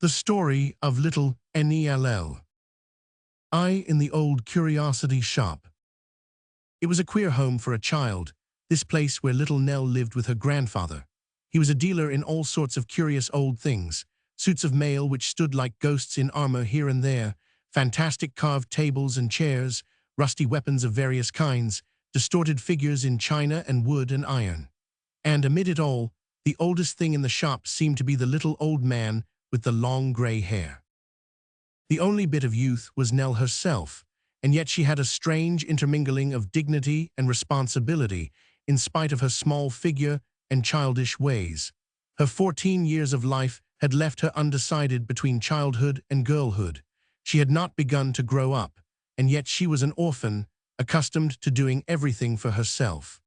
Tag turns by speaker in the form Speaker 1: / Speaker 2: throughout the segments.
Speaker 1: The Story of Little Nell. I in the Old Curiosity Shop. It was a queer home for a child, this place where little Nell lived with her grandfather. He was a dealer in all sorts of curious old things, suits of mail which stood like ghosts in armor here and there, fantastic carved tables and chairs, rusty weapons of various kinds, distorted figures in china and wood and iron. And amid it all, the oldest thing in the shop seemed to be the little old man with the long gray hair. The only bit of youth was Nell herself, and yet she had a strange intermingling of dignity and responsibility in spite of her small figure and childish ways. Her 14 years of life had left her undecided between childhood and girlhood. She had not begun to grow up, and yet she was an orphan, accustomed to doing everything for herself.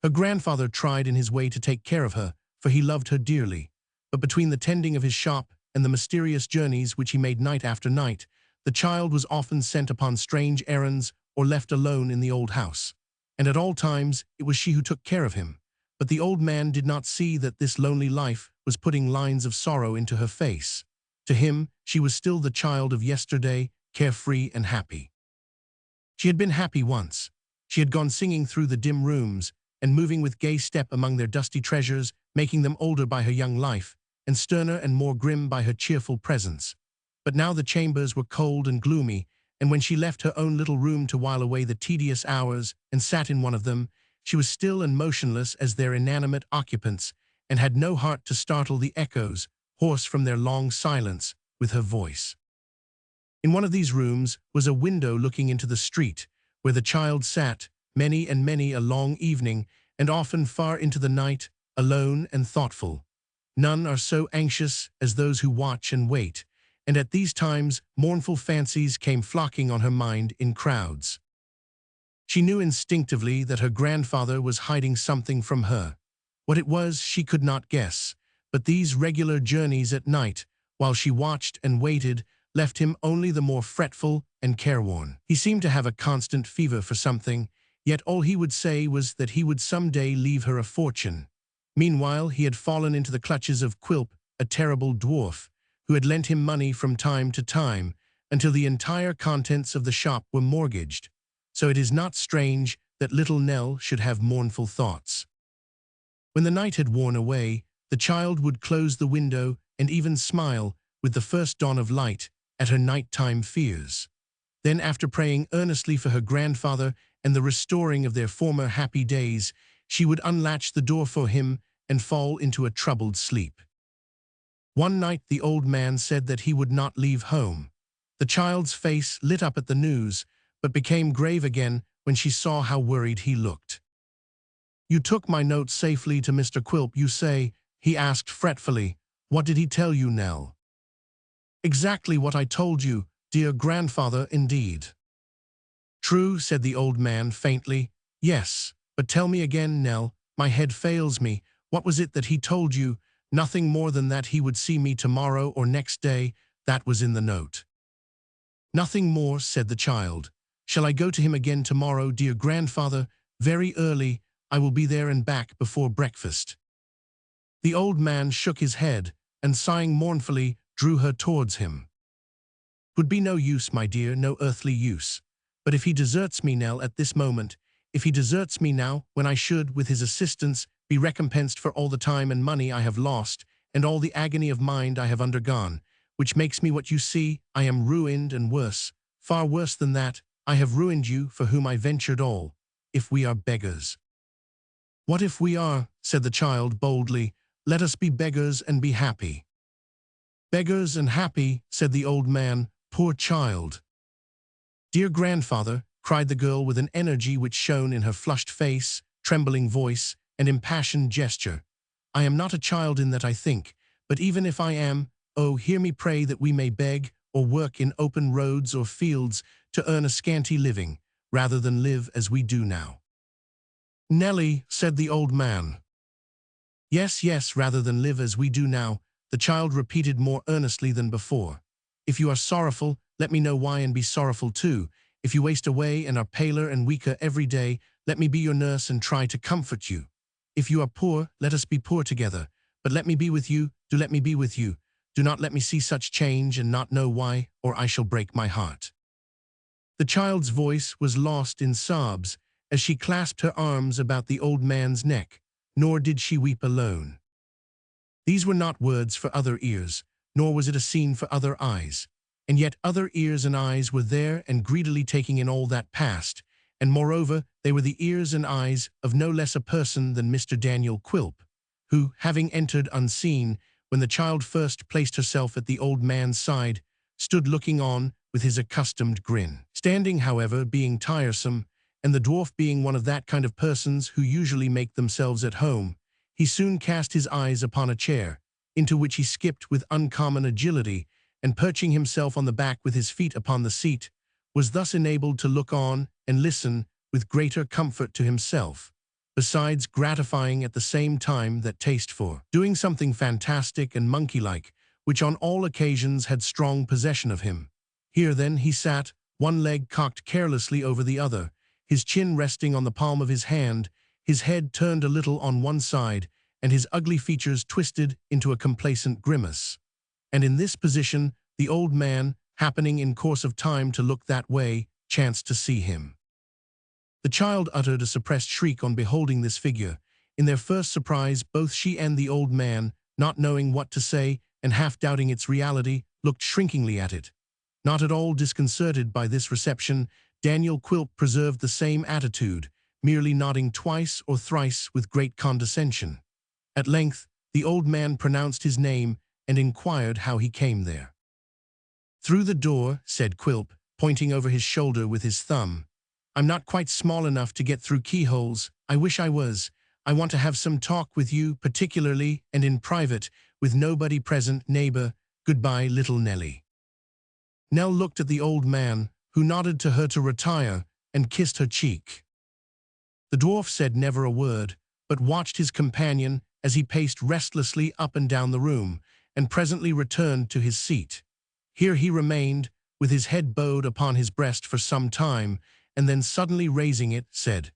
Speaker 1: Her grandfather tried in his way to take care of her, for he loved her dearly. But between the tending of his shop and the mysterious journeys which he made night after night, the child was often sent upon strange errands or left alone in the old house. And at all times it was she who took care of him. But the old man did not see that this lonely life was putting lines of sorrow into her face. To him, she was still the child of yesterday, carefree and happy. She had been happy once. She had gone singing through the dim rooms and moving with gay step among their dusty treasures, making them older by her young life, and sterner and more grim by her cheerful presence. But now the chambers were cold and gloomy, and when she left her own little room to while away the tedious hours and sat in one of them, she was still and motionless as their inanimate occupants, and had no heart to startle the echoes, hoarse from their long silence, with her voice. In one of these rooms was a window looking into the street, where the child sat, many and many a long evening, and often far into the night, alone and thoughtful. None are so anxious as those who watch and wait, and at these times mournful fancies came flocking on her mind in crowds. She knew instinctively that her grandfather was hiding something from her. What it was she could not guess, but these regular journeys at night, while she watched and waited, left him only the more fretful and careworn. He seemed to have a constant fever for something, yet all he would say was that he would some day leave her a fortune. Meanwhile, he had fallen into the clutches of Quilp, a terrible dwarf, who had lent him money from time to time, until the entire contents of the shop were mortgaged. So it is not strange that little Nell should have mournful thoughts. When the night had worn away, the child would close the window and even smile, with the first dawn of light, at her nighttime fears. Then, after praying earnestly for her grandfather and the restoring of their former happy days, she would unlatch the door for him and fall into a troubled sleep. One night the old man said that he would not leave home. The child's face lit up at the news, but became grave again when she saw how worried he looked. "You took my note safely to Mr. Quilp, you say?" he asked fretfully. "What did he tell you, Nell?" "Exactly what I told you, dear grandfather, indeed." "True," said the old man faintly. "Yes, but tell me again, Nell, my head fails me. What was it that he told you?" "Nothing more than that he would see me tomorrow or next day. That was in the note." "Nothing more," said the child. "Shall I go to him again tomorrow, dear grandfather? Very early. I will be there and back before breakfast." The old man shook his head, and sighing mournfully, drew her towards him. "'Twould be no use, my dear, no earthly use. But if he deserts me, Nell, at this moment, if he deserts me now, when I should, with his assistance, be recompensed for all the time and money I have lost, and all the agony of mind I have undergone, which makes me what you see, I am ruined, and worse, far worse than that, I have ruined you, for whom I ventured all, if we are beggars." "What if we are?" said the child boldly. "Let us be beggars and be happy." "Beggars and happy," said the old man. "Poor child." "Dear grandfather," cried the girl with an energy which shone in her flushed face, trembling voice, and impassioned gesture, "I am not a child in that I think, but even if I am, oh, hear me pray that we may beg or work in open roads or fields to earn a scanty living, rather than live as we do now." "Nellie," said the old man. "Yes, yes, rather than live as we do now," the child repeated more earnestly than before. "If you are sorrowful, let me know why and be sorrowful too. If you waste away and are paler and weaker every day, let me be your nurse and try to comfort you. If you are poor, let us be poor together, but let me be with you, do let me be with you. Do not let me see such change and not know why, or I shall break my heart." The child's voice was lost in sobs as she clasped her arms about the old man's neck, nor did she weep alone. These were not words for other ears, nor was it a scene for other eyes. And yet other ears and eyes were there and greedily taking in all that passed, and moreover they were the ears and eyes of no less a person than Mr. Daniel Quilp, who, having entered unseen, when the child first placed herself at the old man's side, stood looking on with his accustomed grin. Standing, however, being tiresome, and the dwarf being one of that kind of persons who usually make themselves at home, he soon cast his eyes upon a chair, into which he skipped with uncommon agility, and perching himself on the back with his feet upon the seat, was thus enabled to look on and listen with greater comfort to himself, besides gratifying at the same time that taste for doing something fantastic and monkey-like, which on all occasions had strong possession of him. Here then he sat, one leg cocked carelessly over the other, his chin resting on the palm of his hand, his head turned a little on one side, and his ugly features twisted into a complacent grimace. And in this position the old man, happening in course of time to look that way, chanced to see him. The child uttered a suppressed shriek on beholding this figure. In their first surprise both she and the old man, not knowing what to say and half doubting its reality, looked shrinkingly at it. Not at all disconcerted by this reception, Daniel Quilp preserved the same attitude, merely nodding twice or thrice with great condescension. At length the old man pronounced his name and inquired how he came there. "Through the door," said Quilp, pointing over his shoulder with his thumb. "I'm not quite small enough to get through keyholes. I wish I was. I want to have some talk with you, particularly and in private, with nobody present, neighbor. Goodbye, little Nelly." Nell looked at the old man, who nodded to her to retire, and kissed her cheek. The dwarf said never a word, but watched his companion as he paced restlessly up and down the room, and presently returned to his seat. Here he remained, with his head bowed upon his breast for some time, and then suddenly raising it, said,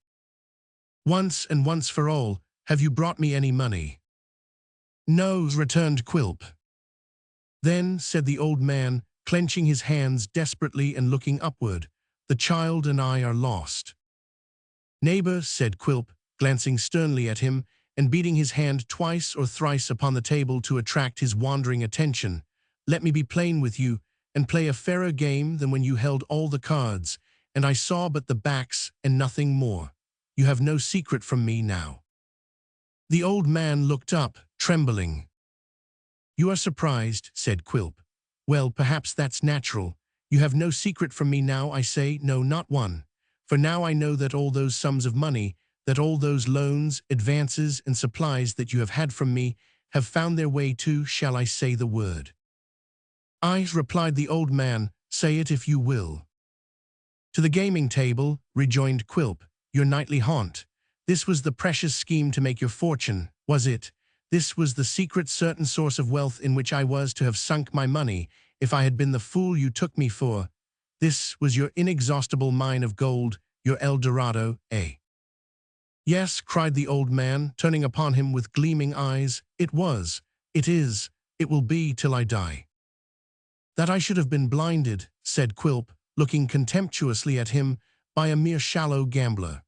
Speaker 1: "Once and once for all, have you brought me any money?" "No," returned Quilp. "Then," said the old man, clenching his hands desperately and looking upward, "the child and I are lost." "Neighbor," said Quilp, glancing sternly at him, and beating his hand twice or thrice upon the table to attract his wandering attention, "let me be plain with you, and play a fairer game than when you held all the cards, and I saw but the backs and nothing more. You have no secret from me now." The old man looked up, trembling. "You are surprised," said Quilp. "Well, perhaps that's natural. You have no secret from me now, I say, no, not one. For now I know that all those sums of money, that all those loans, advances, and supplies that you have had from me have found their way to, shall I say the word?" "Aye," replied the old man, "say it if you will." "To the gaming table," rejoined Quilp, "your nightly haunt. This was the precious scheme to make your fortune, was it? This was the secret certain source of wealth in which I was to have sunk my money, if I had been the fool you took me for. This was your inexhaustible mine of gold, your El Dorado, eh?" "Yes," cried the old man, turning upon him with gleaming eyes, "it was, it is, it will be till I die." "That I should have been blinded," said Quilp, looking contemptuously at him, "by a mere shallow gambler."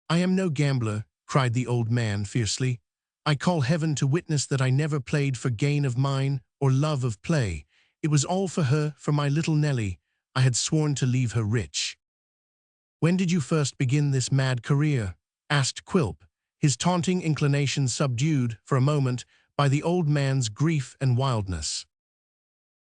Speaker 1: "I am no gambler," cried the old man fiercely. "I call heaven to witness that I never played for gain of mine or love of play. It was all for her, for my little Nelly. I had sworn to leave her rich." "When did you first begin this mad career?" asked Quilp, his taunting inclination subdued, for a moment, by the old man's grief and wildness.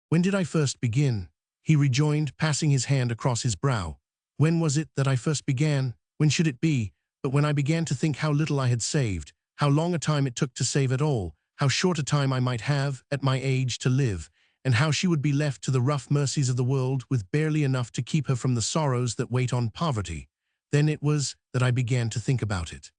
Speaker 1: "When did I first begin?" he rejoined, passing his hand across his brow. "When was it that I first began? When should it be? But when I began to think how little I had saved, how long a time it took to save at all, how short a time I might have, at my age, to live, and how she would be left to the rough mercies of the world with barely enough to keep her from the sorrows that wait on poverty, then it was that I began to think about it."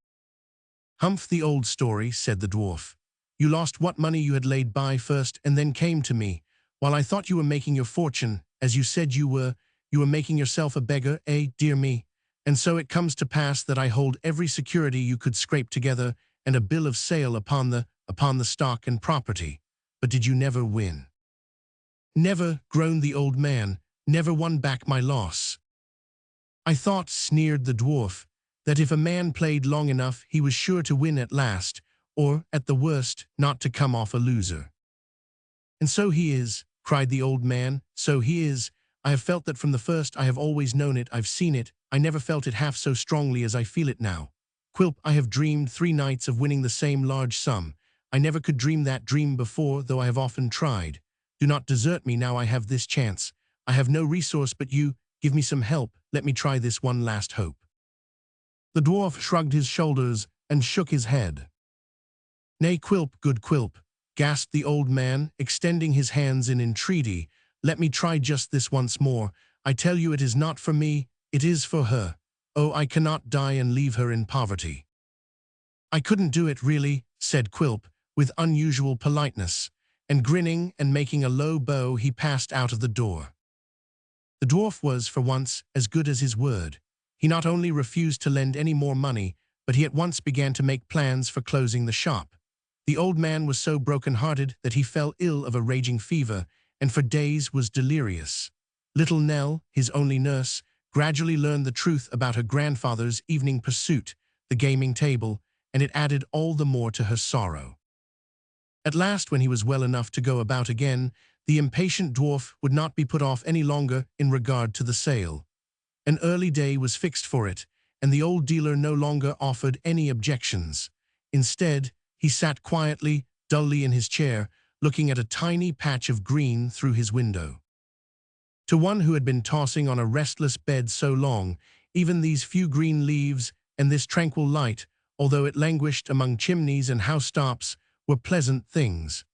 Speaker 1: "Humph, the old story," said the dwarf. "You lost what money you had laid by first, and then came to me, while I thought you were making your fortune, as you said you were making yourself a beggar, eh, dear me? And so it comes to pass that I hold every security you could scrape together, and a bill of sale upon the stock and property. but did you never win?" "Never," groaned the old man, "never won back my loss." "I thought," sneered the dwarf, "that if a man played long enough he was sure to win at last, or, at the worst, not to come off a loser." "And so he is," cried the old man, "so he is. I have felt that from the first. I have always known it. I've seen it. I never felt it half so strongly as I feel it now. Quilp, I have dreamed 3 nights of winning the same large sum. I never could dream that dream before, though I have often tried. Do not desert me now I have this chance. I have no resource but you. Give me some help. Let me try this one last hope." The dwarf shrugged his shoulders and shook his head. "Nay, Quilp, good Quilp," gasped the old man, extending his hands in entreaty, "let me try just this once more. I tell you it is not for me, it is for her. Oh, I cannot die and leave her in poverty." "I couldn't do it, really," said Quilp, with unusual politeness, and grinning and making a low bow he passed out of the door. The dwarf was, for once, as good as his word. He not only refused to lend any more money, but he at once began to make plans for closing the shop. The old man was so broken-hearted that he fell ill of a raging fever, and for days was delirious. Little Nell, his only nurse, gradually learned the truth about her grandfather's evening pursuit, the gaming table, and it added all the more to her sorrow. At last, when he was well enough to go about again, the impatient dwarf would not be put off any longer in regard to the sale. An early day was fixed for it, and the old dealer no longer offered any objections. Instead, he sat quietly, dully in his chair, looking at a tiny patch of green through his window. To one who had been tossing on a restless bed so long, even these few green leaves and this tranquil light, although it languished among chimneys and housetops, were pleasant things.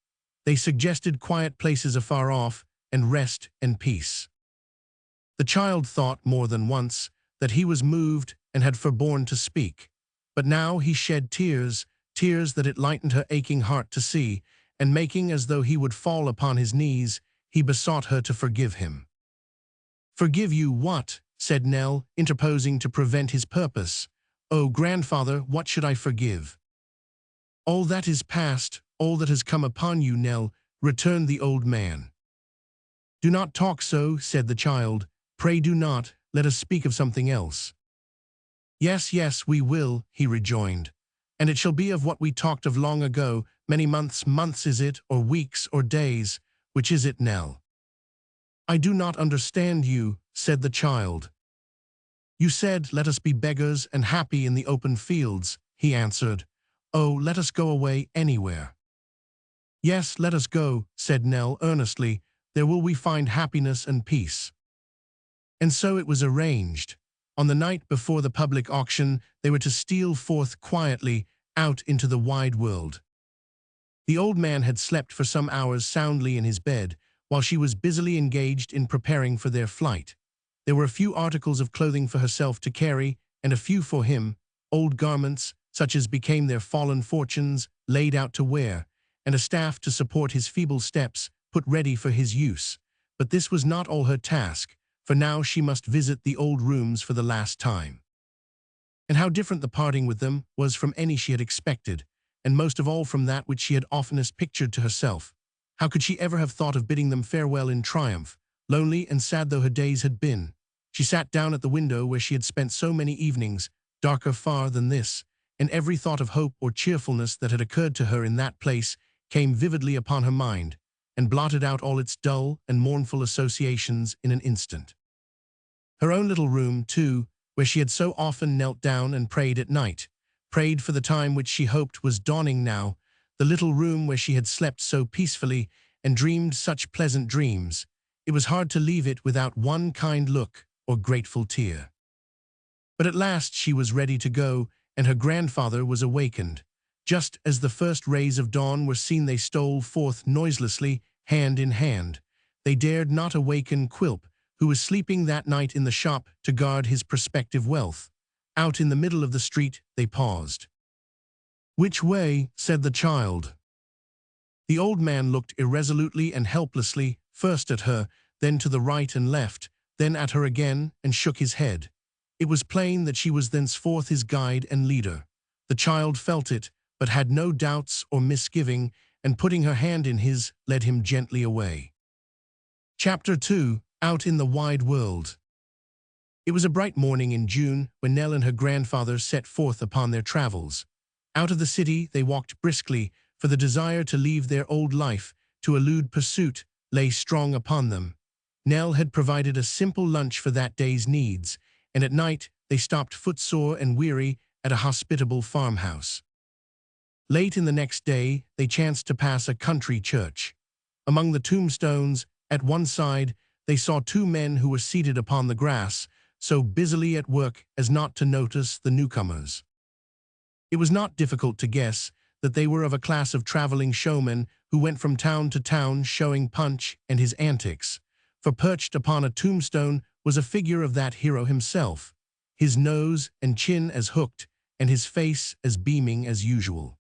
Speaker 1: They suggested quiet places afar off, and rest and peace. The child thought more than once that he was moved and had forborne to speak, but now he shed tears, tears that it lightened her aching heart to see, and making as though he would fall upon his knees, he besought her to forgive him. "Forgive you what?" said Nell, interposing to prevent his purpose. "Oh, grandfather, what should I forgive?" "All that is past, all that has come upon you, Nell," returned the old man. "Do not talk so," said the child. "Pray do not. Let us speak of something else." "Yes, yes, we will," he rejoined. "And it shall be of what we talked of long ago, many months is it, or weeks, or days? Which is it, Nell?" "I do not understand you," said the child. "You said, 'Let us be beggars and happy in the open fields,'" he answered. "Oh, let us go away anywhere." "Yes, let us go," said Nell earnestly. "There will we find happiness and peace." And so it was arranged. On the night before the public auction, they were to steal forth quietly out into the wide world. The old man had slept for some hours soundly in his bed, while she was busily engaged in preparing for their flight. There were a few articles of clothing for herself to carry, and a few for him, old garments, such as became their fallen fortunes, laid out to wear, and a staff to support his feeble steps, put ready for his use. But this was not all her task, for now she must visit the old rooms for the last time. And how different the parting with them was from any she had expected, and most of all from that which she had oftenest pictured to herself. How could she ever have thought of bidding them farewell in triumph, lonely and sad though her days had been? She sat down at the window where she had spent so many evenings, darker far than this, and every thought of hope or cheerfulness that had occurred to her in that place came vividly upon her mind, and blotted out all its dull and mournful associations in an instant. Her own little room, too, where she had so often knelt down and prayed at night, prayed for the time which she hoped was dawning now, the little room where she had slept so peacefully and dreamed such pleasant dreams. It was hard to leave it without one kind look or grateful tear. But at last she was ready to go, and her grandfather was awakened. Just as the first rays of dawn were seen, they stole forth noiselessly, hand in hand. They dared not awaken Quilp, who was sleeping that night in the shop to guard his prospective wealth. Out in the middle of the street they paused. "Which way?" said the child. The old man looked irresolutely and helplessly, first at her, then to the right and left, then at her again, and shook his head. It was plain that she was thenceforth his guide and leader. The child felt it, but had no doubts or misgiving, and putting her hand in his, led him gently away. Chapter 2. Out in the Wide World. It was a bright morning in June when Nell and her grandfather set forth upon their travels. Out of the city they walked briskly, for the desire to leave their old life, to elude pursuit, lay strong upon them. Nell had provided a simple lunch for that day's needs, and at night they stopped footsore and weary at a hospitable farmhouse. Late in the next day they chanced to pass a country church. Among the tombstones, at one side, they saw two men who were seated upon the grass, so busily at work as not to notice the newcomers. It was not difficult to guess that they were of a class of traveling showmen who went from town to town showing Punch and his antics, for perched upon a tombstone was a figure of that hero himself, his nose and chin as hooked, and his face as beaming as usual.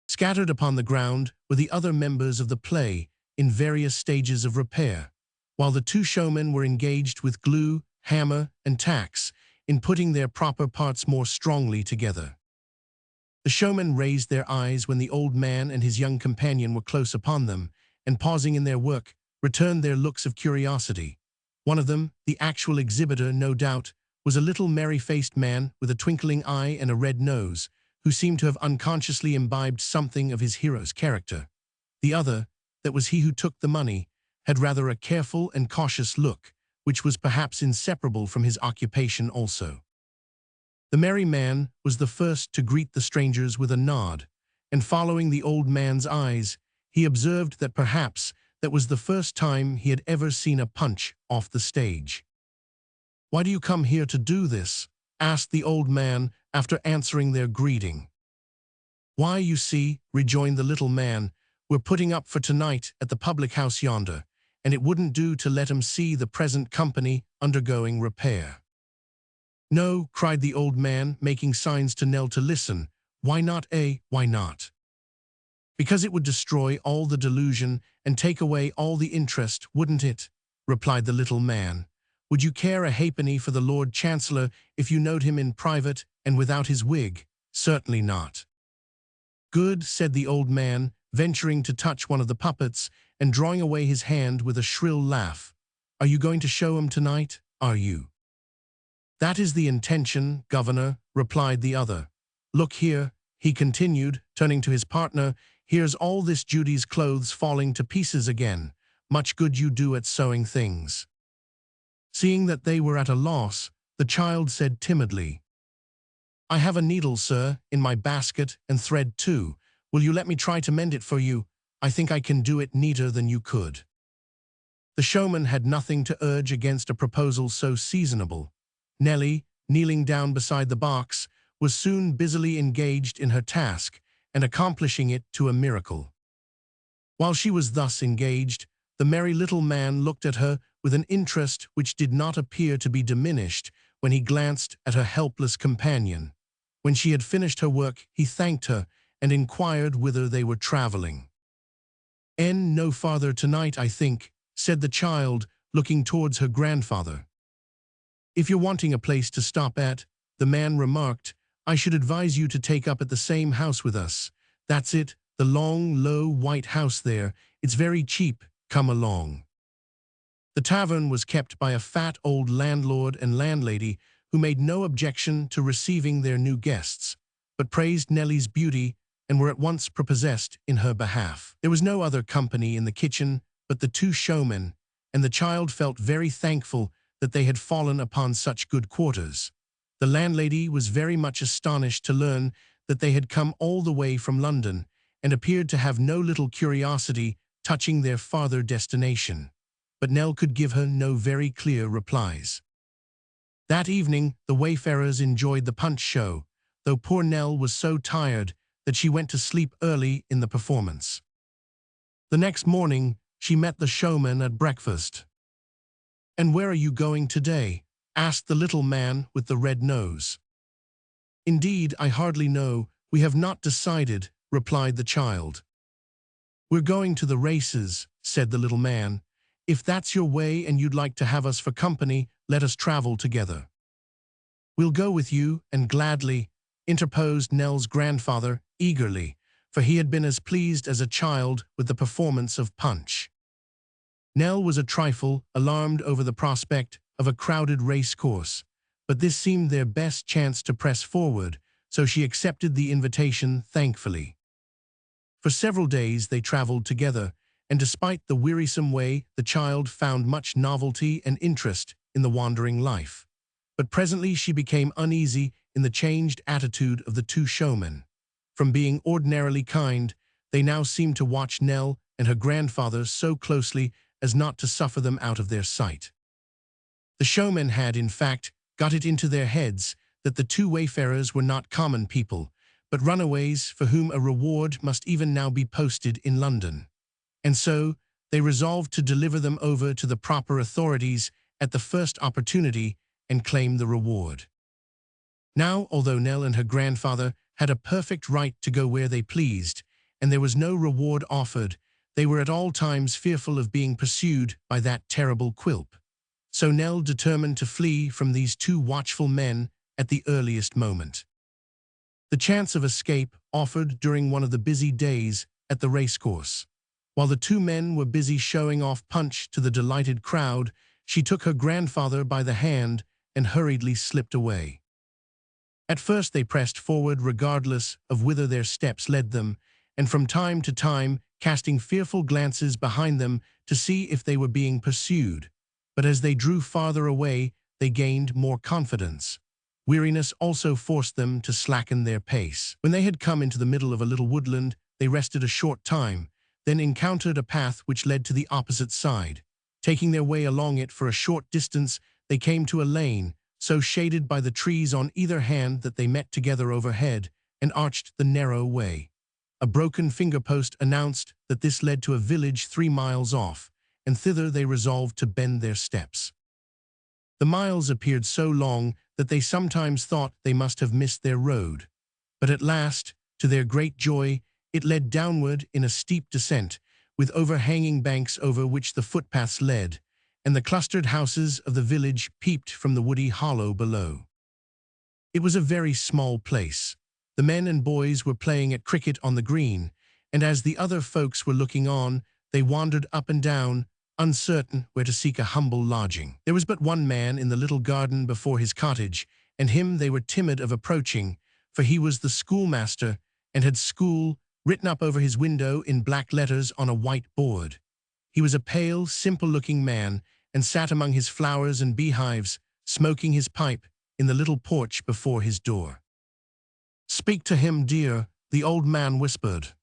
Speaker 1: Scattered upon the ground were the other members of the play, in various stages of repair, while the two showmen were engaged with glue, hammer, and tacks, in putting their proper parts more strongly together. The showmen raised their eyes when the old man and his young companion were close upon them, and pausing in their work, returned their looks of curiosity. One of them, the actual exhibitor, no doubt, was a little merry-faced man with a twinkling eye and a red nose, who seemed to have unconsciously imbibed something of his hero's character. The other, that was he who took the money, had rather a careful and cautious look, which was perhaps inseparable from his occupation also. The merry man was the first to greet the strangers with a nod, and following the old man's eyes, he observed that perhaps that was the first time he had ever seen a Punch off the stage. "Why do you come here to do this?" asked the old man after answering their greeting. "Why, you see," rejoined the little man, "we're putting up for tonight at the public house yonder, and it wouldn't do to let 'em see the present company undergoing repair." "No," cried the old man, making signs to Nell to listen. "Why not, eh? Why not?" "Because it would destroy all the delusion and take away all the interest, wouldn't it?" replied the little man. "Would you care a halfpenny for the Lord Chancellor if you knowed him in private and without his wig? Certainly not." "Good," said the old man, venturing to touch one of the puppets and drawing away his hand with a shrill laugh. "Are you going to show 'em tonight, are you?" "That is the intention, Governor," replied the other. "Look here," he continued, turning to his partner, "here's all this Judy's clothes falling to pieces again. Much good you do at sewing things." Seeing that they were at a loss, the child said timidly, "I have a needle, sir, in my basket, and thread too. Will you let me try to mend it for you? I think I can do it neater than you could." The showman had nothing to urge against a proposal so seasonable. Nellie, kneeling down beside the box, was soon busily engaged in her task, and accomplishing it to a miracle. While she was thus engaged, the merry little man looked at her with an interest which did not appear to be diminished when he glanced at her helpless companion. When she had finished her work, he thanked her and inquired whither they were traveling. "No farther tonight, I think," said the child, looking towards her grandfather. "If you're wanting a place to stop at," the man remarked, "I should advise you to take up at the same house with us. That's it, the long, low, white house there. It's very cheap. Come along." The tavern was kept by a fat old landlord and landlady who made no objection to receiving their new guests, but praised Nellie's beauty and were at once prepossessed in her behalf. There was no other company in the kitchen but the two showmen, and the child felt very thankful that they had fallen upon such good quarters. The landlady was very much astonished to learn that they had come all the way from London, and appeared to have no little curiosity touching their farther destination. But Nell could give her no very clear replies. That evening the wayfarers enjoyed the Punch show, though poor Nell was so tired that she went to sleep early in the performance. The next morning she met the showman at breakfast. "And where are you going today?" asked the little man with the red nose. "Indeed, I hardly know. We have not decided," replied the child. "We're going to the races," said the little man. "If that's your way and you'd like to have us for company, let us travel together." "We'll go with you, and gladly," interposed Nell's grandfather eagerly, for he had been as pleased as a child with the performance of Punch. Nell was a trifle alarmed over the prospect of a crowded race course, but this seemed their best chance to press forward, so she accepted the invitation thankfully. For several days they traveled together, and despite the wearisome way, the child found much novelty and interest in the wandering life. But presently she became uneasy in the changed attitude of the two showmen. From being ordinarily kind, they now seemed to watch Nell and her grandfather so closely as not to suffer them out of their sight. The showmen had, in fact, got it into their heads that the two wayfarers were not common people, but runaways for whom a reward must even now be posted in London. And so they resolved to deliver them over to the proper authorities at the first opportunity and claim the reward. Now, although Nell and her grandfather had a perfect right to go where they pleased, and there was no reward offered, they were at all times fearful of being pursued by that terrible Quilp. So Nell determined to flee from these two watchful men at the earliest moment. The chance of escape offered during one of the busy days at the racecourse. While the two men were busy showing off Punch to the delighted crowd, she took her grandfather by the hand and hurriedly slipped away. At first they pressed forward regardless of whither their steps led them, and from time to time casting fearful glances behind them to see if they were being pursued. But as they drew farther away, they gained more confidence. Weariness also forced them to slacken their pace. When they had come into the middle of a little woodland, they rested a short time, then encountered a path which led to the opposite side. Taking their way along it for a short distance, they came to a lane, so shaded by the trees on either hand that they met together overhead and arched the narrow way. A broken finger-post announced that this led to a village 3 miles off, and thither they resolved to bend their steps. The miles appeared so long that they sometimes thought they must have missed their road. But at last, to their great joy, it led downward in a steep descent, with overhanging banks over which the footpaths led, and the clustered houses of the village peeped from the woody hollow below. It was a very small place. The men and boys were playing at cricket on the green, and as the other folks were looking on, they wandered up and down, uncertain where to seek a humble lodging. There was but one man in the little garden before his cottage, and him they were timid of approaching, for he was the schoolmaster, and had school written up over his window in black letters on a white board. He was a pale, simple-looking man, and sat among his flowers and beehives, smoking his pipe in the little porch before his door. "Speak to him, dear," the old man whispered.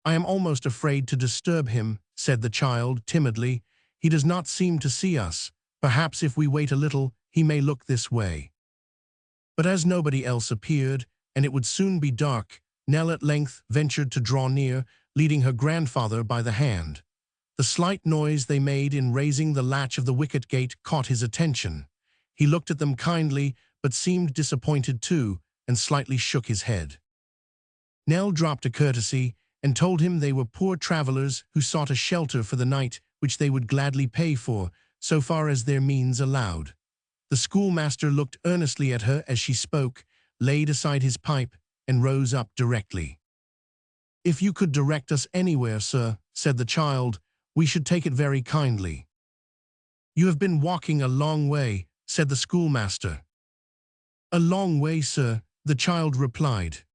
Speaker 1: "I am almost afraid to disturb him," said the child timidly. "He does not seem to see us. Perhaps if we wait a little, he may look this way." But as nobody else appeared, and it would soon be dark, Nell at length ventured to draw near, leading her grandfather by the hand. The slight noise they made in raising the latch of the wicket gate caught his attention. He looked at them kindly, but seemed disappointed too, and slightly shook his head. Nell dropped a courtesy and told him they were poor travelers who sought a shelter for the night which they would gladly pay for, so far as their means allowed. The schoolmaster looked earnestly at her as she spoke, laid aside his pipe, and rose up directly. "If you could direct us anywhere, sir," said the child, "we should take it very kindly." "You have been walking a long way," said the schoolmaster. "A long way, sir," the child replied.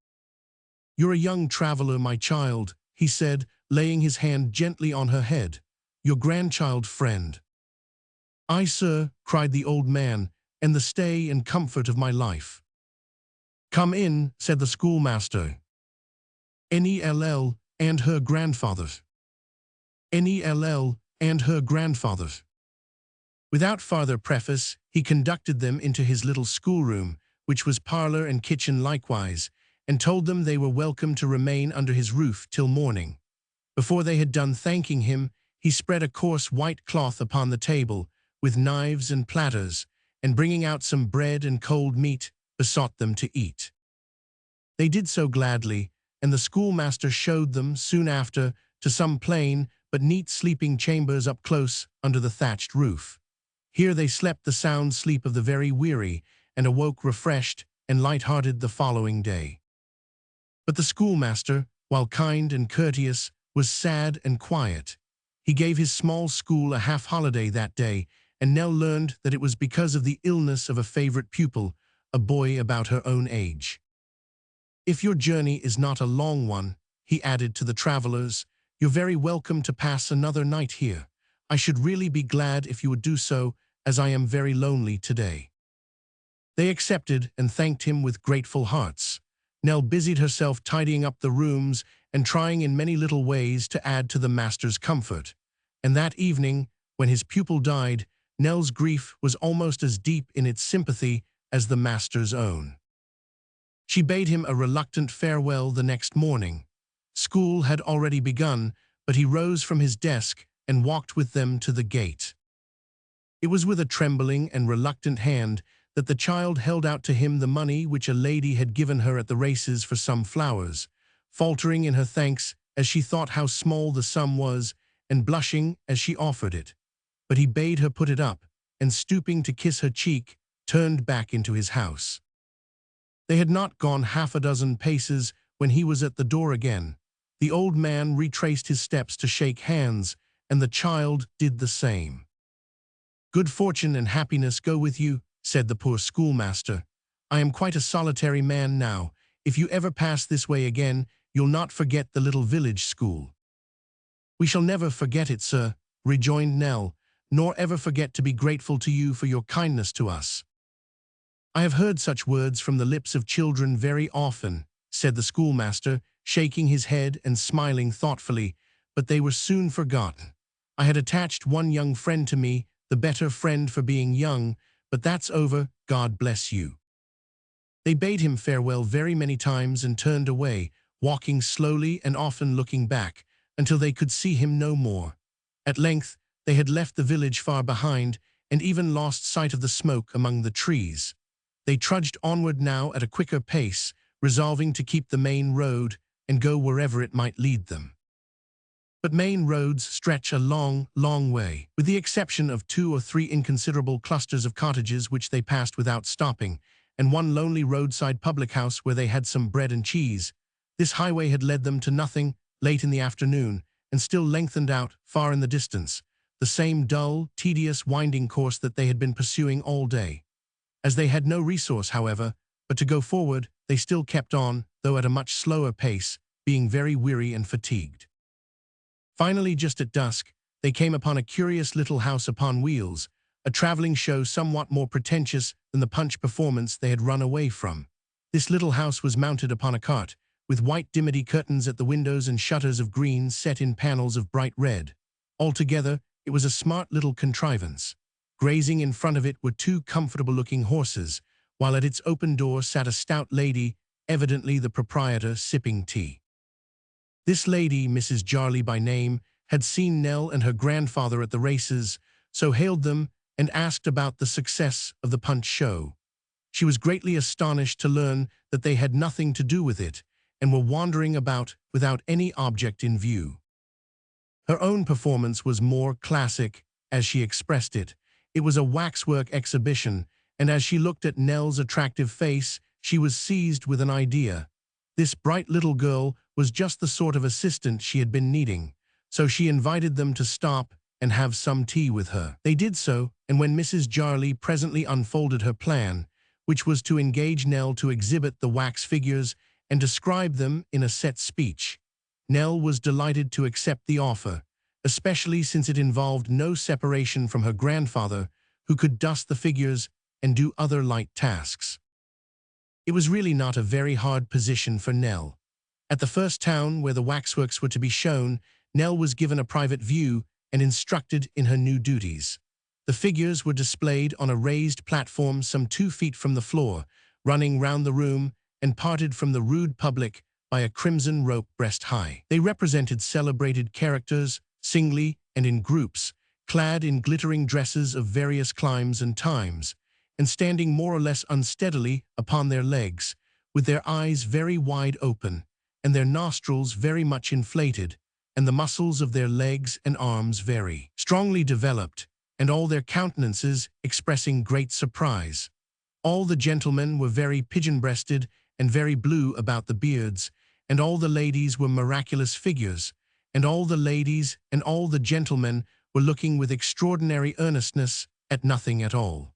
Speaker 1: "You're a young traveler, my child," he said, laying his hand gently on her head. "Your grandchild friend." "Aye, sir," cried the old man, "and the stay and comfort of my life." "Come in," said the schoolmaster. Nell and her grandfather. Nell and her grandfather. Without farther preface, he conducted them into his little schoolroom, which was parlor and kitchen likewise, and told them they were welcome to remain under his roof till morning. Before they had done thanking him, he spread a coarse white cloth upon the table, with knives and platters, and bringing out some bread and cold meat, besought them to eat. They did so gladly, and the schoolmaster showed them, soon after, to some plain but neat sleeping chambers up close under the thatched roof. Here they slept the sound sleep of the very weary, and awoke refreshed and light-hearted the following day. But the schoolmaster, while kind and courteous, was sad and quiet. He gave his small school a half-holiday that day, and Nell learned that it was because of the illness of a favorite pupil, a boy about her own age. "If your journey is not a long one," he added to the travelers, "you're very welcome to pass another night here. I should really be glad if you would do so, as I am very lonely today." They accepted and thanked him with grateful hearts. Nell busied herself tidying up the rooms and trying in many little ways to add to the master's comfort. And that evening, when his pupil died, Nell's grief was almost as deep in its sympathy as the master's own. She bade him a reluctant farewell the next morning. School had already begun, but he rose from his desk and walked with them to the gate. It was with a trembling and reluctant hand that the child held out to him the money which a lady had given her at the races for some flowers, faltering in her thanks as she thought how small the sum was, and blushing as she offered it. But he bade her put it up, and stooping to kiss her cheek, turned back into his house. They had not gone half a dozen paces when he was at the door again. The old man retraced his steps to shake hands, and the child did the same. "Good fortune and happiness go with you," said the poor schoolmaster. "I am quite a solitary man now. If you ever pass this way again, you'll not forget the little village school." "We shall never forget it, sir," rejoined Nell, "nor ever forget to be grateful to you for your kindness to us." "I have heard such words from the lips of children very often," said the schoolmaster, shaking his head and smiling thoughtfully, "but they were soon forgotten. I had attached one young friend to me, the better friend for being young, but that's over, God bless you." They bade him farewell very many times and turned away, walking slowly and often looking back, until they could see him no more. At length, they had left the village far behind, and even lost sight of the smoke among the trees. They trudged onward now at a quicker pace, resolving to keep the main road and go wherever it might lead them. But main roads stretch a long, long way, with the exception of 2 or 3 inconsiderable clusters of cottages which they passed without stopping, and one lonely roadside public house where they had some bread and cheese. This highway had led them to nothing late in the afternoon, and still lengthened out far in the distance, the same dull, tedious, winding course that they had been pursuing all day. As they had no resource, however, but to go forward, they still kept on, though at a much slower pace, being very weary and fatigued. Finally, just at dusk, they came upon a curious little house upon wheels, a traveling show somewhat more pretentious than the Punch performance they had run away from. This little house was mounted upon a cart, with white dimity curtains at the windows and shutters of green set in panels of bright red. Altogether, it was a smart little contrivance. Grazing in front of it were 2 comfortable-looking horses, while at its open door sat a stout lady, evidently the proprietor, sipping tea. This lady, Mrs. Jarley by name, had seen Nell and her grandfather at the races, so hailed them and asked about the success of the Punch show. She was greatly astonished to learn that they had nothing to do with it, and were wandering about without any object in view. Her own performance was more classic, as she expressed it. It was a waxwork exhibition, and as she looked at Nell's attractive face, she was seized with an idea. This bright little girl was just the sort of assistant she had been needing, so she invited them to stop and have some tea with her. They did so, and when Mrs. Jarley presently unfolded her plan, which was to engage Nell to exhibit the wax figures and describe them in a set speech, Nell was delighted to accept the offer, especially since it involved no separation from her grandfather, who could dust the figures and do other light tasks. It was really not a very hard position for Nell. At the first town where the waxworks were to be shown, Nell was given a private view and instructed in her new duties. The figures were displayed on a raised platform some 2 feet from the floor, running round the room and parted from the rude public by a crimson rope breast high. They represented celebrated characters, singly and in groups, clad in glittering dresses of various climes and times, and standing more or less unsteadily upon their legs, with their eyes very wide open, and their nostrils very much inflated, and the muscles of their legs and arms very strongly developed, and all their countenances expressing great surprise. All the gentlemen were very pigeon-breasted and very blue about the beards, and all the ladies were miraculous figures, and all the ladies and all the gentlemen were looking with extraordinary earnestness at nothing at all.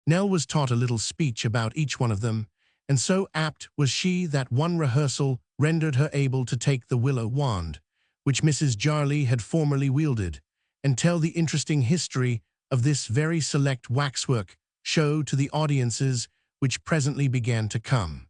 Speaker 1: Nell was taught a little speech about each one of them, and so apt was she that one rehearsal rendered her able to take the willow wand, which Mrs. Jarley had formerly wielded, and tell the interesting history of this very select waxwork show to the audiences which presently began to come.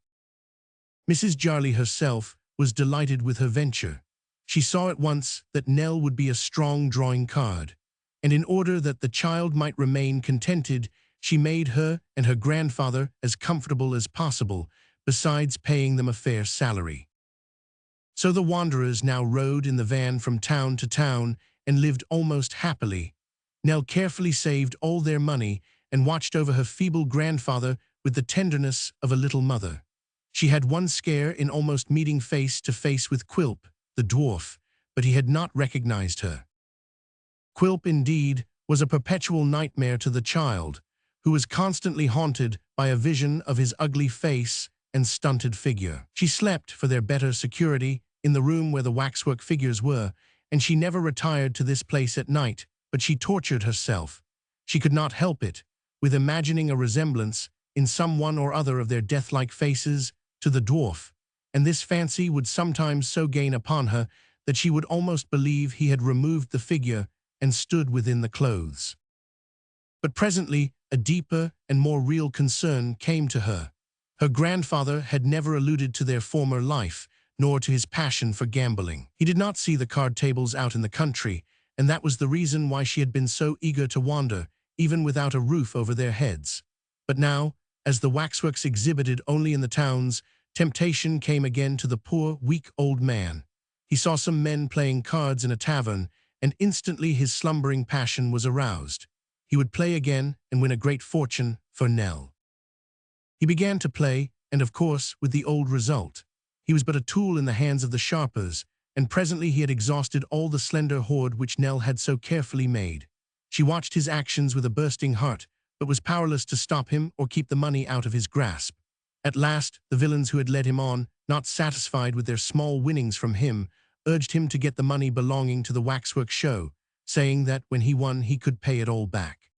Speaker 1: Mrs. Jarley herself was delighted with her venture. She saw at once that Nell would be a strong drawing card, and in order that the child might remain contented, she made her and her grandfather as comfortable as possible, besides paying them a fair salary. So the wanderers now rode in the van from town to town and lived almost happily. Nell carefully saved all their money and watched over her feeble grandfather with the tenderness of a little mother. She had one scare in almost meeting face to face with Quilp, the dwarf, but he had not recognized her. Quilp, indeed, was a perpetual nightmare to the child, who was constantly haunted by a vision of his ugly face and stunted figure. She slept, for their better security, in the room where the waxwork figures were, and she never retired to this place at night, but she tortured herself. She could not help it, with imagining a resemblance, in some one or other of their death-like faces, to the dwarf, and this fancy would sometimes so gain upon her that she would almost believe he had removed the figure and stood within the clothes. But presently a deeper and more real concern came to her. Her grandfather had never alluded to their former life, nor to his passion for gambling. He did not see the card tables out in the country, and that was the reason why she had been so eager to wander, even without a roof over their heads. But now, as the waxworks exhibited only in the towns, temptation came again to the poor, weak old man. He saw some men playing cards in a tavern, and instantly his slumbering passion was aroused. He would play again and win a great fortune for Nell. He began to play, and of course with the old result. He was but a tool in the hands of the sharpers, and presently he had exhausted all the slender hoard which Nell had so carefully made. She watched his actions with a bursting heart, but was powerless to stop him or keep the money out of his grasp. At last, the villains who had led him on, not satisfied with their small winnings from him, urged him to get the money belonging to the waxwork show, saying that when he won he could pay it all back.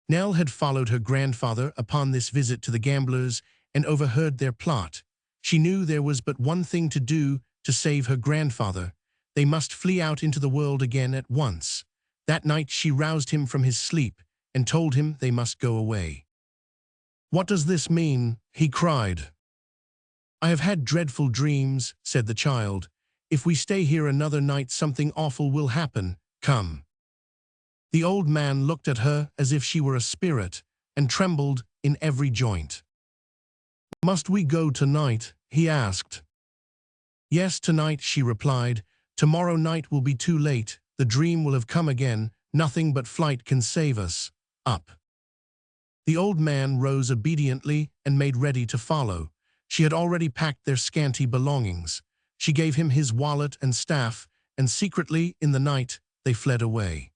Speaker 1: Nell had followed her grandfather upon this visit to the gamblers and overheard their plot. She knew there was but one thing to do to save her grandfather. They must flee out into the world again at once. That night she roused him from his sleep and told him they must go away. "What does this mean?" he cried. "I have had dreadful dreams," said the child. "If we stay here another night something awful will happen. Come." The old man looked at her as if she were a spirit, and trembled in every joint. "Must we go tonight?" he asked. "Yes, tonight," she replied. "Tomorrow night will be too late. The dream will have come again. Nothing but flight can save us. Up." The old man rose obediently and made ready to follow. She had already packed their scanty belongings. She gave him his wallet and staff, and secretly, in the night, they fled away.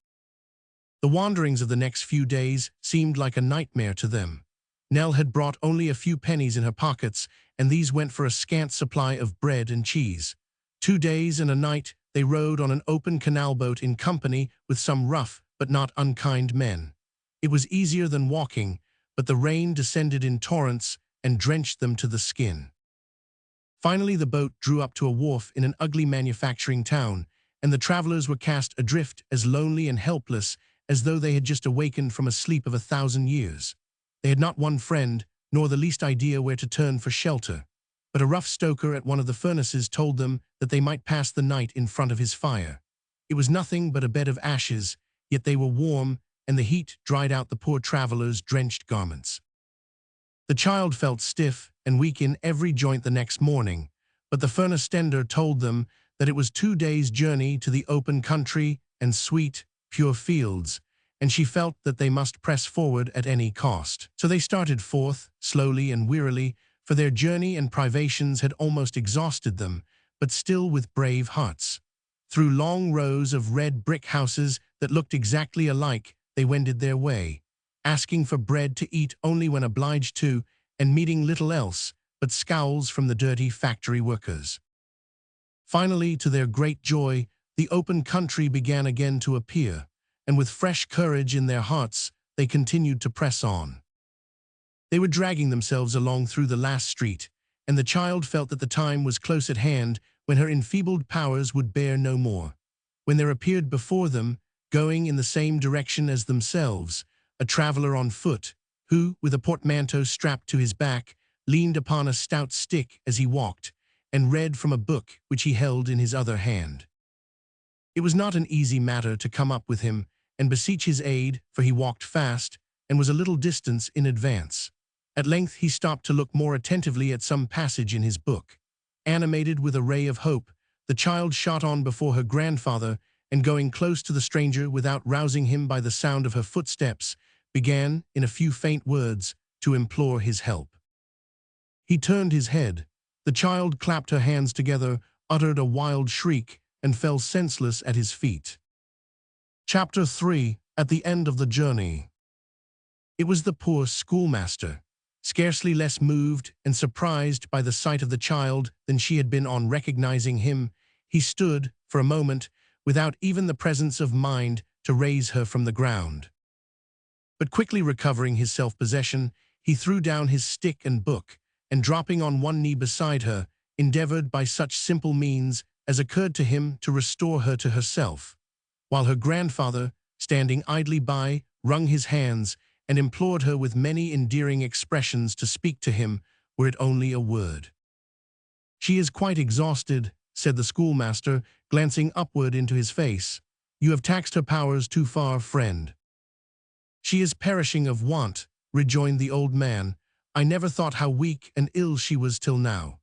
Speaker 1: The wanderings of the next few days seemed like a nightmare to them. Nell had brought only a few pennies in her pockets, and these went for a scant supply of bread and cheese. 2 days and a night they rowed on an open canal boat in company with some rough but not unkind men. It was easier than walking, but the rain descended in torrents and drenched them to the skin. Finally the boat drew up to a wharf in an ugly manufacturing town, and the travelers were cast adrift as lonely and helpless as though they had just awakened from a sleep of 1,000 years. They had not one friend, nor the least idea where to turn for shelter. But a rough stoker at one of the furnaces told them that they might pass the night in front of his fire. It was nothing but a bed of ashes, yet they were warm, and the heat dried out the poor travelers' drenched garments. The child felt stiff and weak in every joint the next morning, but the furnace tender told them that it was 2 days' journey to the open country and sweet, pure fields, and she felt that they must press forward at any cost. So they started forth, slowly and wearily, for their journey and privations had almost exhausted them, but still with brave hearts. Through long rows of red brick houses that looked exactly alike, they wended their way, asking for bread to eat only when obliged to, and meeting little else but scowls from the dirty factory workers. Finally, to their great joy, the open country began again to appear, and with fresh courage in their hearts, they continued to press on. They were dragging themselves along through the last street, and the child felt that the time was close at hand when her enfeebled powers would bear no more. When there appeared before them, going in the same direction as themselves, a traveler on foot, who, with a portmanteau strapped to his back, leaned upon a stout stick as he walked, and read from a book which he held in his other hand. It was not an easy matter to come up with him and beseech his aid, for he walked fast, and was a little distance in advance. At length he stopped to look more attentively at some passage in his book. Animated with a ray of hope, the child shot on before her grandfather, and going close to the stranger without rousing him by the sound of her footsteps, began, in a few faint words, to implore his help. He turned his head. The child clapped her hands together, uttered a wild shriek, and fell senseless at his feet. Chapter 3. At the end of the journey. It was the poor schoolmaster, scarcely less moved and surprised by the sight of the child than she had been on recognizing him. He stood, for a moment, without even the presence of mind to raise her from the ground. But quickly recovering his self-possession, he threw down his stick and book, and dropping on one knee beside her, endeavored by such simple means as occurred to him to restore her to herself, while her grandfather, standing idly by, wrung his hands and implored her with many endearing expressions to speak to him, were it only a word. "She is quite exhausted," said the schoolmaster, glancing upward into his face. "You have taxed her powers too far, friend." "She is perishing of want," rejoined the old man. "I never thought how weak and ill she was till now."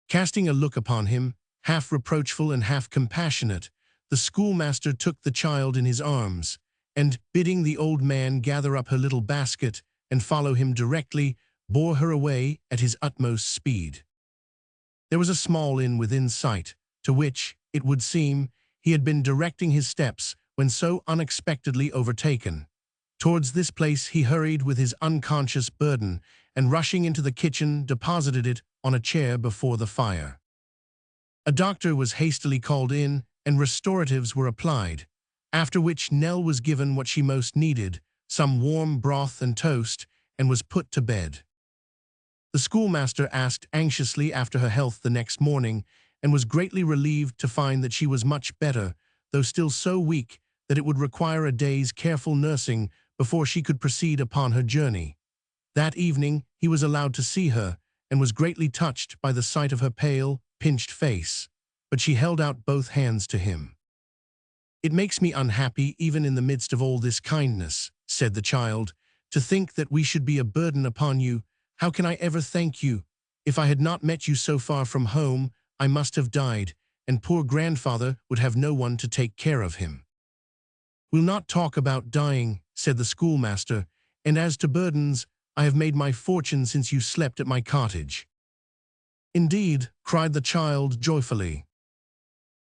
Speaker 1: Casting a look upon him, half reproachful and half compassionate, the schoolmaster took the child in his arms, and, bidding the old man gather up her little basket and follow him directly, bore her away at his utmost speed. There was a small inn within sight, to which, it would seem, he had been directing his steps when so unexpectedly overtaken. Towards this place he hurried with his unconscious burden, and rushing into the kitchen deposited it on a chair before the fire. A doctor was hastily called in, and restoratives were applied, after which Nell was given what she most needed, some warm broth and toast, and was put to bed. The schoolmaster asked anxiously after her health the next morning, and was greatly relieved to find that she was much better, though still so weak that it would require a day's careful nursing before she could proceed upon her journey. That evening he was allowed to see her, and was greatly touched by the sight of her pale, pinched face, but she held out both hands to him. "It makes me unhappy even in the midst of all this kindness," said the child, "to think that we should be a burden upon you. How can I ever thank you? If I had not met you so far from home, I must have died, and poor grandfather would have no one to take care of him." "We'll not talk about dying," said the schoolmaster, "and as to burdens, I have made my fortune since you slept at my cottage." "Indeed," cried the child joyfully.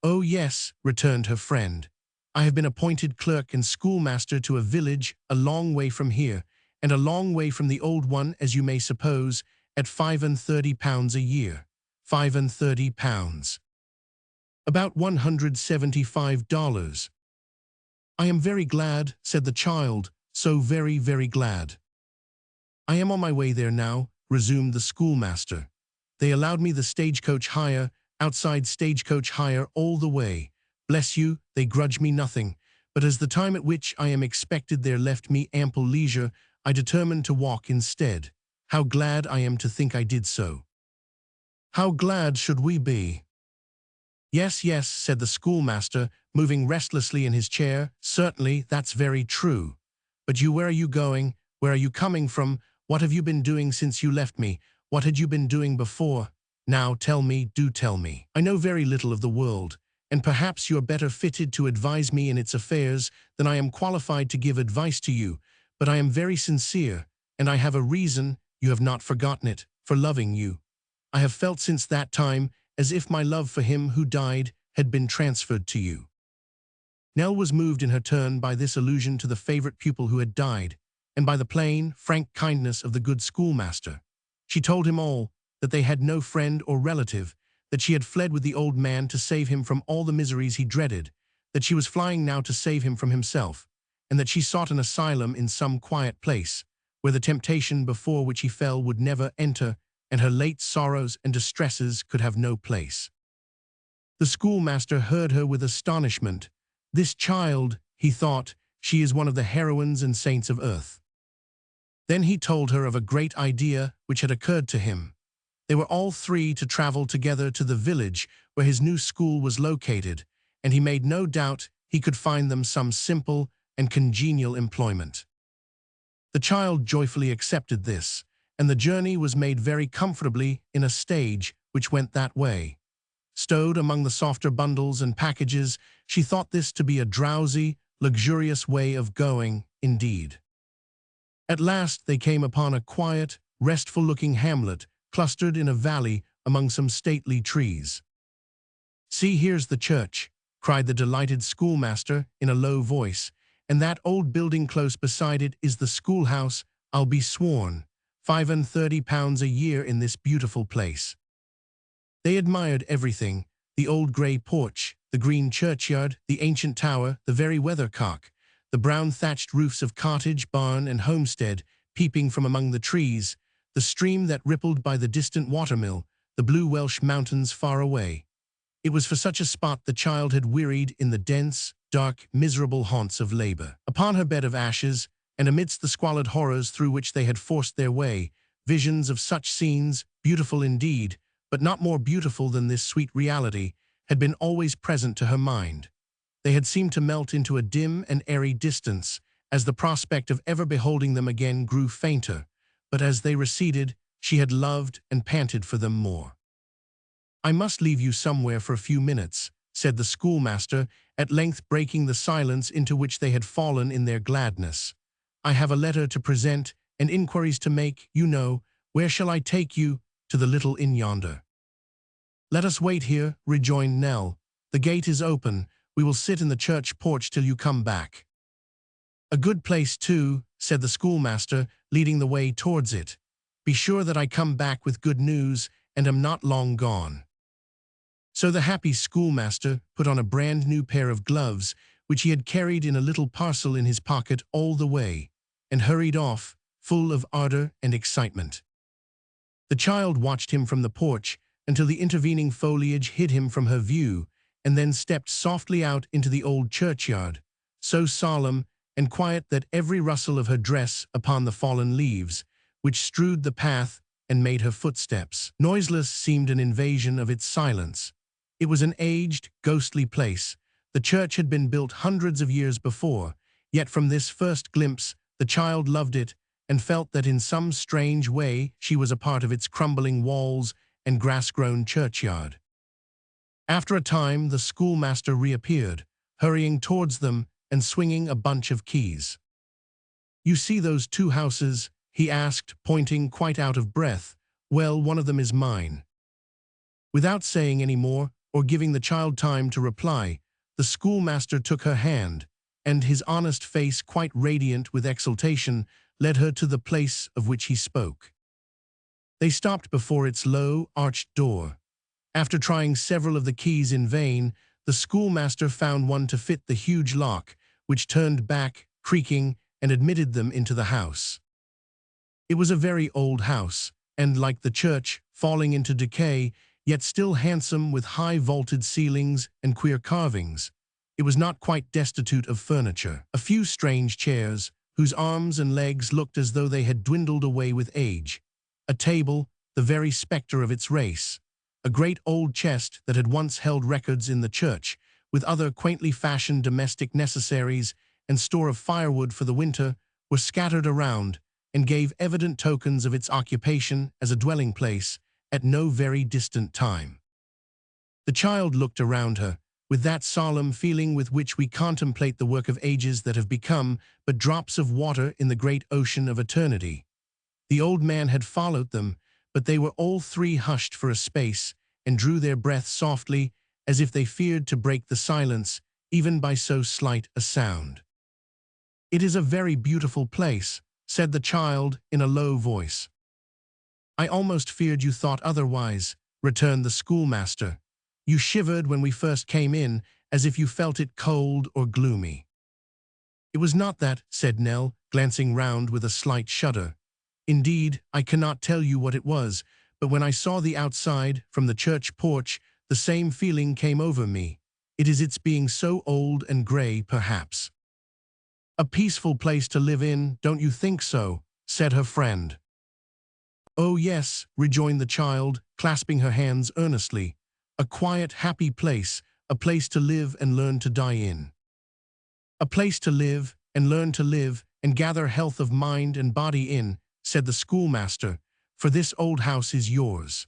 Speaker 1: "Oh yes," returned her friend. "I have been appointed clerk and schoolmaster to a village a long way from here, and a long way from the old one, as you may suppose, at £35 a year. £35. About $175. "I am very glad," said the child, "so very, very glad." "I am on my way there now," resumed the schoolmaster. "They allowed me the stagecoach hire, outside stagecoach hire all the way. Bless you, they grudge me nothing, but as the time at which I am expected there left me ample leisure, I determined to walk instead. How glad I am to think I did so." "How glad should we be?" "Yes, yes," said the schoolmaster, moving restlessly in his chair. "Certainly, that's very true. But you, where are you going? Where are you coming from? What have you been doing since you left me? What had you been doing before? Now tell me, do tell me. I know very little of the world, and perhaps you are better fitted to advise me in its affairs than I am qualified to give advice to you, but I am very sincere, and I have a reason, you have not forgotten it, for loving you. I have felt since that time as if my love for him who died had been transferred to you." Nell was moved in her turn by this allusion to the favorite pupil who had died, and by the plain, frank kindness of the good schoolmaster. She told him all, that they had no friend or relative, that she had fled with the old man to save him from all the miseries he dreaded, that she was flying now to save him from himself, and that she sought an asylum in some quiet place, where the temptation before which he fell would never enter, and her late sorrows and distresses could have no place. The schoolmaster heard her with astonishment. This child, he thought, she is one of the heroines and saints of earth. Then he told her of a great idea which had occurred to him. They were all three to travel together to the village where his new school was located, and he made no doubt he could find them some simple and congenial employment. The child joyfully accepted this, and the journey was made very comfortably in a stage which went that way. Stowed among the softer bundles and packages, she thought this to be a drowsy, luxurious way of going, indeed. At last they came upon a quiet, restful-looking hamlet clustered in a valley among some stately trees. "See, here's the church," cried the delighted schoolmaster in a low voice, "and that old building close beside it is the schoolhouse. I'll be sworn, £35 a year in this beautiful place." They admired everything, the old grey porch, the green churchyard, the ancient tower, the very weathercock, the brown thatched roofs of cottage, barn, and homestead peeping from among the trees, the stream that rippled by the distant watermill, the blue Welsh mountains far away. It was for such a spot the child had wearied in the dense, dark, miserable haunts of labour. Upon her bed of ashes, and amidst the squalid horrors through which they had forced their way, visions of such scenes, beautiful indeed, but not more beautiful than this sweet reality, had been always present to her mind. They had seemed to melt into a dim and airy distance, as the prospect of ever beholding them again grew fainter, but as they receded, she had loved and panted for them more. "I must leave you somewhere for a few minutes," said the schoolmaster, at length breaking the silence into which they had fallen in their gladness. "I have a letter to present, and inquiries to make, you know. Where shall I take you? To the little inn yonder." "Let us wait here," rejoined Nell. "The gate is open. We will sit in the church porch till you come back." "A good place, too," said the schoolmaster, leading the way towards it. "Be sure that I come back with good news, and am not long gone." So the happy schoolmaster put on a brand-new pair of gloves, which he had carried in a little parcel in his pocket all the way, and hurried off, full of ardor and excitement. The child watched him from the porch until the intervening foliage hid him from her view, and then stepped softly out into the old churchyard, so solemn and quiet that every rustle of her dress upon the fallen leaves, which strewed the path and made her footsteps noiseless, seemed an invasion of its silence. It was an aged, ghostly place. The church had been built hundreds of years before, yet from this first glimpse the child loved it and felt that in some strange way she was a part of its crumbling walls and grass-grown churchyard. After a time the schoolmaster reappeared, hurrying towards them and swinging a bunch of keys. "You see those two houses?" he asked, pointing, quite out of breath. "Well, one of them is mine." Without saying any more, or giving the child time to reply, the schoolmaster took her hand, and his honest face, quite radiant with exultation, led her to the place of which he spoke. They stopped before its low, arched door. After trying several of the keys in vain, the schoolmaster found one to fit the huge lock, which turned back, creaking, and admitted them into the house. It was a very old house, and, like the church, falling into decay, yet still handsome with high vaulted ceilings and queer carvings. It was not quite destitute of furniture. A few strange chairs, whose arms and legs looked as though they had dwindled away with age. A table, the very spectre of its race. A great old chest that had once held records in the church, with other quaintly fashioned domestic necessaries and store of firewood for the winter, were scattered around, and gave evident tokens of its occupation as a dwelling place at no very distant time. The child looked around her, with that solemn feeling with which we contemplate the work of ages that have become but drops of water in the great ocean of eternity. The old man had followed them, but they were all three hushed for a space, and drew their breath softly, as if they feared to break the silence, even by so slight a sound. "It is a very beautiful place," said the child in a low voice. I almost feared you thought otherwise, returned the schoolmaster. You shivered when we first came in, as if you felt it cold or gloomy. It was not that, said Nell, glancing round with a slight shudder. Indeed, I cannot tell you what it was, but when I saw the outside, from the church porch, the same feeling came over me. It is its being so old and grey, perhaps. A peaceful place to live in, don't you think so? Said her friend. Oh yes, rejoined the child, clasping her hands earnestly. A quiet, happy place, a place to live and learn to die in. A place to live and learn to live and gather health of mind and body in, said the schoolmaster, for this old house is yours.